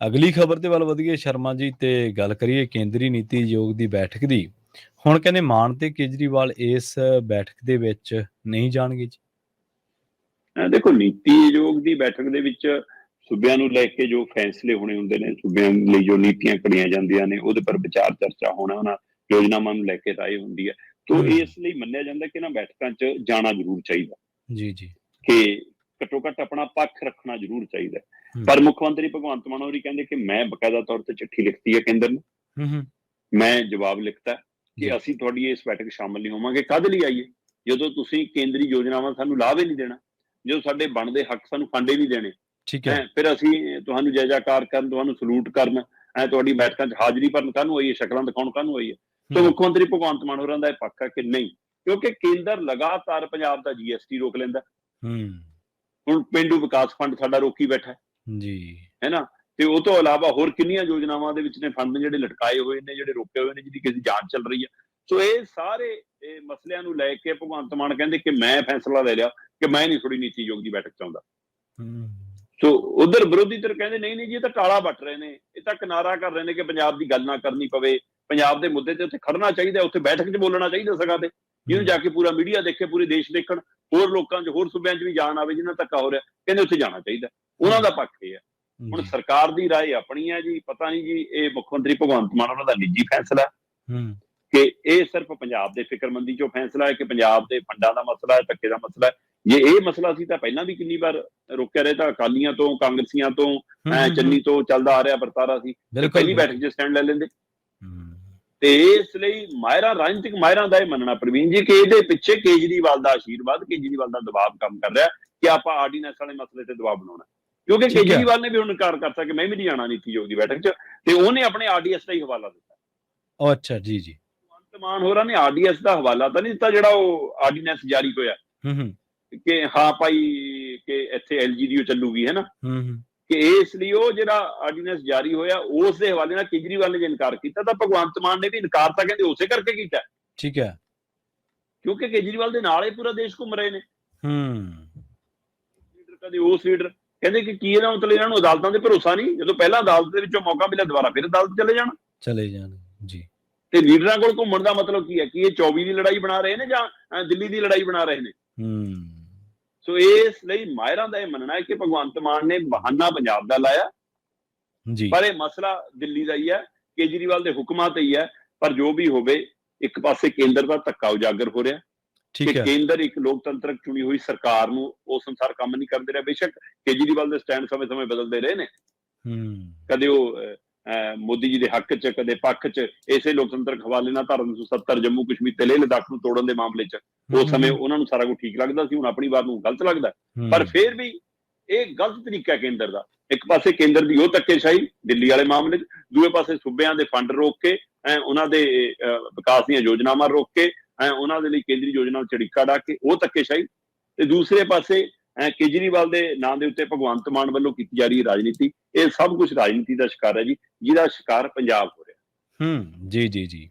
ਅਗਲੀ ਖਬਰ ਦੇ ਵੱਲ ਵਧੀਏ ਸ਼ਰਮਾ ਜੀ, ਤੇ ਗੱਲ ਕਰੀਏ ਕੇਂਦਰੀ ਨੀਤੀ ਆਯੋਗ ਦੀ ਬੈਠਕ ਦੀ। ਹੁਣ ਕਹਿੰਦੇ ਮਾਨ ਤੇ ਕੇਜਰੀਵਾਲ ਇਸ ਬੈਠਕ ਦੇ ਵਿੱਚ ਨਹੀਂ ਜਾਣਗੇ ਜੀ। ਦੇਖੋ, ਨੀਤੀ ਆਯੋਗ ਦੀ ਬੈਠਕ ਦੇ ਵਿੱਚ ਸੂਬਿਆਂ ਨੂੰ ਲੈ ਕੇ ਜੋ ਫੈਸਲੇ ਹੋਣੇ ਹੁੰਦੇ ਨੇ, ਸੂਬਿਆਂ ਲਈ ਜੋ ਨੀਤੀਆਂ ਘੜੀਆਂ ਜਾਂਦੀਆਂ ਨੇ, ਉਹਦੇ ਪਰ ਵਿਚਾਰ ਚਰਚਾ ਹੋਣਾ, ਉਹਨਾਂ ਯੋਜਨਾਵਾਂ ਨੂੰ ਲੈ ਕੇ ਰਾਏ ਹੁੰਦੀ ਹੈ। ਤੋ ਇਸ ਲਈ ਮੰਨਿਆ ਜਾਂਦਾ ਕਿ ਇਹਨਾਂ ਬੈਠਕਾਂ 'ਚ ਜਾਣਾ ਜ਼ਰੂਰ ਚਾਹੀਦਾ, ਜੀ ਜੀ, ਕਿ ਘੱਟੋ ਘੱਟ ਆਪਣਾ ਪੱਖ ਰੱਖਣਾ ਜ਼ਰੂਰ ਚਾਹੀਦਾ। ਪਰ ਮੁੱਖ ਮੰਤਰੀ ਭਗਵੰਤ ਮਾਨ ਹੋਰੀ ਕਹਿੰਦੇ ਕਿ ਮੈਂ ਬਕਾਇਦਾ ਤੌਰ ਤੇ ਚਿੱਠੀ ਲਿਖਤੀ ਹੈ ਕੇਂਦਰ ਨੂੰ, ਮੈਂ ਜਵਾਬ ਲਿਖਤਾ ਕਿ ਅਸੀਂ ਤੁਹਾਡੀ ਇਸ ਬੈਠਕ ਸ਼ਾਮਲ ਨਹੀਂ ਹੋਵਾਂਗੇ। ਕਾਹਦੇ ਲਈ ਆਈਏ ਜਦੋਂ ਤੁਸੀਂ ਕੇਂਦਰੀ ਯੋਜਨਾਵਾਂ ਸਾਨੂੰ ਲਾਭ ਹੀ ਨਹੀਂ ਦੇਣਾ, ਜਦੋਂ ਸਾਡੇ ਬਣਦੇ ਹੱਕ ਸਾਨੂੰ ਫੰਡ ਹੀ ਨਹੀਂ ਦੇਣੇ, ਫਿਰ ਅਸੀਂ ਤੁਹਾਨੂੰ ਜੈ ਜੈਕਾਰ ਕਰਨ, ਤੁਹਾਨੂੰ ਸਲੂਟ ਕਰਨ, ਤੁਹਾਡੀ ਬੈਠਕਾਂ 'ਚ ਹਾਜ਼ਰੀ ਭਰਨ ਕਾਹਨੂੰ ਆਈਏ, ਸ਼ਕਲਾਂ ਦਿਖਾਉਣ ਕਾਹਨੂੰ ਆਈਏ। ਸੋ ਮੁੱਖ ਮੰਤਰੀ ਭਗਵੰਤ ਮਾਨ ਹੋਰਾਂ ਦਾ ਇਹ ਪੱਖ ਹੈ ਕਿ ਨਹੀਂ, ਕਿਉਂਕਿ ਕੇਂਦਰ ਲਗਾਤਾਰ ਪੰਜਾਬ ਦਾ GST ਰੋਕ ਲੈਂਦਾ। ਹੁਣ ਪੇਂਡੂ ਵਿਕਾਸ ਫੰਡ ਸਾਡਾ ਰੋਕੀ ਬੈਠਾ ਜੀ, ਹੈ ਨਾ, ਤੇ ਉਹ ਤੋਂ ਇਲਾਵਾ ਹੋਰ ਕਿੰਨੀਆਂ ਯੋਜਨਾਵਾਂ ਦੇ ਵਿੱਚ ਨੇ ਫੰਡ ਜਿਹੜੇ ਲਟਕਾਏ ਹੋਏ ਨੇ, ਜਿਹੜੇ ਰੋਕੇ ਹੋਏ ਨੇ, ਜਿਹਦੀ ਕਿਸੇ ਦੀ ਜਾਂਚ ਚੱਲ ਰਹੀ ਹੈ। ਸੋ ਇਹ ਸਾਰੇ ਮਸਲਿਆਂ ਨੂੰ ਲੈ ਕੇ ਭਗਵੰਤ ਮਾਨ ਕਹਿੰਦੇ ਕਿ ਮੈਂ ਫੈਸਲਾ ਲੈ ਲਿਆ ਕਿ ਮੈਂ ਨਹੀਂ ਥੋੜੀ ਨੀਤੀ ਆਯੋਗ ਦੀ ਬੈਠਕ ਚਾਹੁੰਦਾ। ਸੋ ਉਧਰ ਵਿਰੋਧੀ ਧਿਰ ਕਹਿੰਦੇ ਨਹੀਂ ਨਹੀਂ ਜੀ, ਇਹ ਤਾਂ ਟਾਲਾ ਵੱਟ ਰਹੇ ਨੇ, ਇਹ ਤਾਂ ਕਿਨਾਰਾ ਕਰ ਰਹੇ ਨੇ ਕਿ ਪੰਜਾਬ ਦੀ ਗੱਲ ਨਾ ਕਰਨੀ ਪਵੇ, ਪੰਜਾਬ ਦੇ ਮੁੱਦੇ ਤੇ ਉੱਥੇ ਖੜਨਾ ਚਾਹੀਦਾ, ਉੱਥੇ ਬੈਠਕ 'ਚ ਬੋਲਣਾ ਚਾਹੀਦਾ ਸਗਾ ਤੇ, ਜਿਹਨੂੰ ਜਾ ਕੇ ਪੂਰਾ ਮੀਡੀਆ ਦੇਖੇ, ਪੂਰੇ ਦੇਸ਼ ਦੇਖਣ, ਹੋਰ ਲੋਕਾਂ 'ਚ, ਹੋਰ ਸੂਬਿਆਂ 'ਚ ਵੀ ਜਾਣ ਆਵੇ ਜਿਹਨਾਂ ਧੱਕਾ ਹੋ ਰਿਹਾ, ਕਹਿੰਦੇ ਉੱਥੇ ਜਾਣਾ ਚਾਹੀਦਾ। ਉਹਨਾਂ ਦਾ ਪੱਖ ਇਹ ਹੈ। ਹੁਣ ਸਰਕਾਰ ਦੀ ਰਾਏ ਆਪਣੀ ਹੈ ਜੀ, ਪਤਾ ਨਹੀਂ ਜੀ ਇਹ ਮੁੱਖ ਮੰਤਰੀ ਭਗਵੰਤ ਮਾਨ ਉਹਨਾਂ ਦਾ ਨਿੱਜੀ ਫੈਸਲਾ ਕਿ ਇਹ ਸਿਰਫ ਪੰਜਾਬ ਦੇ ਫਿਕਰਮੰਦੀ 'ਚੋਂ ਫੈਸਲਾ ਹੈ, ਕਿ ਪੰਜਾਬ ਦੇ ਫੰਡਾਂ ਦਾ ਮਸਲਾ ਹੈ, ਧੱਕੇ ਦਾ ਮਸਲਾ ਹੈ। ਜੇ ਇਹ ਮਸਲਾ ਸੀ ਤਾਂ ਪਹਿਲਾਂ ਵੀ ਕਿੰਨੀ ਵਾਰ ਰੋਕਿਆ ਰਿਹਾ, ਤਾਂ ਅਕਾਲੀਆਂ ਤੋਂ, ਕਾਂਗਰਸੀਆਂ ਤੋਂ, ਚੰਨੀ ਤੋਂ ਚੱਲਦਾ ਆ ਰਿਹਾ ਵਰਤਾਰਾ ਸੀ, ਪਹਿਲੀ ਬੈਠਕ 'ਚ ਸਟੈਂਡ ਲੈ ਲੈਂਦੇ। ਤੇ ਇਸ ਲਈ ਮਾਹਿਰਾਂ, ਰਾਜਨੀਤਿਕ ਮਾਹਿਰਾਂ ਦਾ ਇਹ ਮੰਨਣਾ ਪ੍ਰਵੀਨ ਜੀ ਕਿ ਇਹਦੇ ਪਿੱਛੇ ਕੇਜਰੀਵਾਲ ਦਾ ਆਸ਼ੀਰਵਾਦ, ਕੇਜਰੀਵਾਲ ਦਾ ਦਬਾਅ ਕੰਮ ਕਰ ਰਿਹਾ ਕਿ ਆਪਾਂ ਆਰਡੀਨੈਂਸ ਵਾਲੇ ਮਸਲੇ ਤੇ ਦਬਾਅ ਬਣਾਉਣਾ, ਕਿਉਂਕਿ ਕੇਜਰੀਵਾਲ ਨੇ ਵੀ ਹੁਣ ਇਨਕਾਰ ਕਰਤਾ ਕਿ ਮੈਂ ਵੀ ਨਹੀਂ ਜਾਣਾ ਨੀਤੀ ਆਯੋਗ ਦੀ ਬੈਠਕ 'ਚ, ਤੇ ਉਹਨੇ ਆਪਣੇ RDS ਦਾ ਹੀ ਹਵਾਲਾ ਦਿੱਤਾ। ਅੱਛਾ ਜੀ ਜੀ, ਭਗਵੰਤ ਮਾਨ ਹੋਰਾਂ ਨੇ RDS ਦਾ ਹਵਾਲਾ ਤਾਂ ਨਹੀਂ ਦਿੱਤਾ ਜਿਹੜਾ ਉਹ ਆਰਡੀਨੈਂਸ ਜਾਰੀ ਹੋਇਆ ਕਿ ਹਾਂ ਭਾਈ ਕਿ ਇੱਥੇ LGD ਚੱਲੂਗੀ, ਹੈ ਨਾ, ਕਿ ਇਸ ਲਈ ਉਹ ਜਿਹੜਾ ਆਰਡੀਨੈਂਸ ਜਾਰੀ ਹੋਇਆ ਉਸ ਦੇ ਹਵਾਲੇ ਨਾਲ ਕੇਜਰੀਵਾਲ ਨੇ ਜੇ ਇਨਕਾਰ ਕੀਤਾ, ਤਾਂ ਭਗਵੰਤ ਮਾਨ ਨੇ ਵੀ ਇਨਕਾਰ ਤਾਂ ਕਹਿੰਦੇ ਉਸੇ ਕਰਕੇ ਕੀਤਾ। ਠੀਕ ਹੈ, ਕਿਉਂਕਿ ਕੇਜਰੀਵਾਲ ਦੇ ਨਾਲ ਹੀ ਪੂਰਾ ਦੇਸ਼ ਘੁੰਮ ਰਹੇ ਨੇ, ਕਦੇ ਉਸ ਲੀਡਰ ਕਹਿੰਦੇ ਕਿ ਕੀ ਇਹਦਾ ਮਤਲਬ ਇਹਨਾਂ ਨੂੰ ਅਦਾਲਤਾਂ ਤੇ ਭਰੋਸਾ ਨਹੀਂ, ਜਦੋਂ ਪਹਿਲਾਂ ਅਦਾਲਤ ਦੇ ਵਿੱਚੋਂ ਮੌਕਾ ਮਿਲਿਆ ਦੁਬਾਰਾ ਫਿਰ ਅਦਾਲਤ ਚਲੇ ਜਾਣ ਜੀ। ਤੇ ਲੀਡਰਾਂ ਕੋਲ ਘੁੰਮਣ ਦਾ ਮਤਲਬ ਕੀ ਹੈ, ਕਿ ਇਹ 24 ਦੀ ਲੜਾਈ ਬਣਾ ਰਹੇ ਨੇ ਜਾਂ ਦਿੱਲੀ ਦੀ ਲੜਾਈ ਬਣਾ ਰਹੇ ਨੇ। ਸੋ ਇਸ ਲਈ ਮਾਹਿਰਾਂ ਦਾ ਇਹ ਮੰਨਣਾ ਹੈ ਕਿ ਭਗਵੰਤ ਮਾਨ ਨੇ ਬਹਾਨਾ ਪੰਜਾਬ ਦਾ ਲਾਇਆ, ਪਰ ਇਹ ਮਸਲਾ ਦਿੱਲੀ ਦਾ ਹੀ ਹੈ, ਕੇਜਰੀਵਾਲ ਦੇ ਹੁਕਮਾਂ ਤੇ ਹੀ ਹੈ। ਪਰ ਜੋ ਵੀ ਹੋਵੇ, ਇੱਕ ਪਾਸੇ ਕੇਂਦਰ ਦਾ ਧੱਕਾ ਉਜਾਗਰ ਹੋ ਰਿਹਾ ਕਿ ਕੇਂਦਰ ਇੱਕ ਲੋਕਤੰਤਰਕ ਚੁਣੀ ਹੋਈ ਸਰਕਾਰ ਨੂੰ ਉਸ ਅਨੁਸਾਰ ਕੰਮ ਨਹੀਂ ਕਰਦੇ ਰਿਹਾ। ਬੇਸ਼ੱਕ ਕੇਜਰੀਵਾਲ ਦੇ ਸਟੈਂਡ ਸਮੇਂ-ਸਮੇਂ ਬਦਲਦੇ ਰਹੇ ਨੇ, ਕਦੇ ਉਹ ਮੋਦੀ ਜੀ ਦੇ ਹੱਕ 'ਚ, ਕਦੇ ਪੱਖ 'ਚ, ਇਸੇ ਲੋਕਤੰਤਰਕ ਹਵਾਲੇ ਨਾਲ ਧਾਰਾ 370 ਜੰਮੂ ਕਸ਼ਮੀਰ ਤੇ ਲੇਹ ਲਦਾਖ ਨੂੰ ਤੋੜਨ ਦੇ ਮਾਮਲੇ 'ਚ ਉਸ ਸਮੇਂ ਉਹਨਾਂ ਨੂੰ ਸਾਰਾ ਕੁਝ ਠੀਕ ਲੱਗਦਾ ਸੀ, ਹੁਣ ਆਪਣੀ ਵਾਰ ਨੂੰ ਗਲਤ ਲੱਗਦਾ। ਪਰ ਫਿਰ ਵੀ ਇਹ ਗਲਤ ਤਰੀਕਾ ਕੇਂਦਰ ਦਾ, ਇੱਕ ਪਾਸੇ ਕੇਂਦਰ ਦੀ ਉਹ ਧੱਕੇਸ਼ਾਹੀ ਦਿੱਲੀ ਵਾਲੇ ਮਾਮਲੇ 'ਚ, ਦੂਏ ਪਾਸੇ ਸੂਬਿਆਂ ਦੇ ਫੰਡ ਰੋਕ ਕੇ, ਉਹਨਾਂ ਦੇ ਵਿਕਾਸ ਦੀਆਂ ਯੋਜਨਾਵਾਂ ਰੋਕ ਕੇ, ਉਹਨਾਂ ਦੇ ਲਈ ਕੇਂਦਰੀ ਯੋਜਨਾ ਨੂੰ ਚੜੀਕਾ ਡਾ ਕੇ ਉਹ ਧੱਕੇਸ਼ਾਹੀ, ਤੇ ਦੂਸਰੇ ਪਾਸੇ ਕੇਜਰੀਵਾਲ ਦੇ ਨਾਂ ਦੇ ਉੱਤੇ ਭਗਵੰਤ ਮਾਨ ਵੱਲੋਂ ਕੀਤੀ ਜਾ ਰਹੀ ਰਾਜਨੀਤੀ, ਇਹ ਸਭ ਕੁਝ ਰਾਜਨੀਤੀ ਦਾ ਸ਼ਿਕਾਰ ਹੈ ਜੀ, ਜਿਹਦਾ ਸ਼ਿਕਾਰ ਪੰਜਾਬ ਹੋ ਰਿਹਾ। ਜੀ ਜੀ ਜੀ।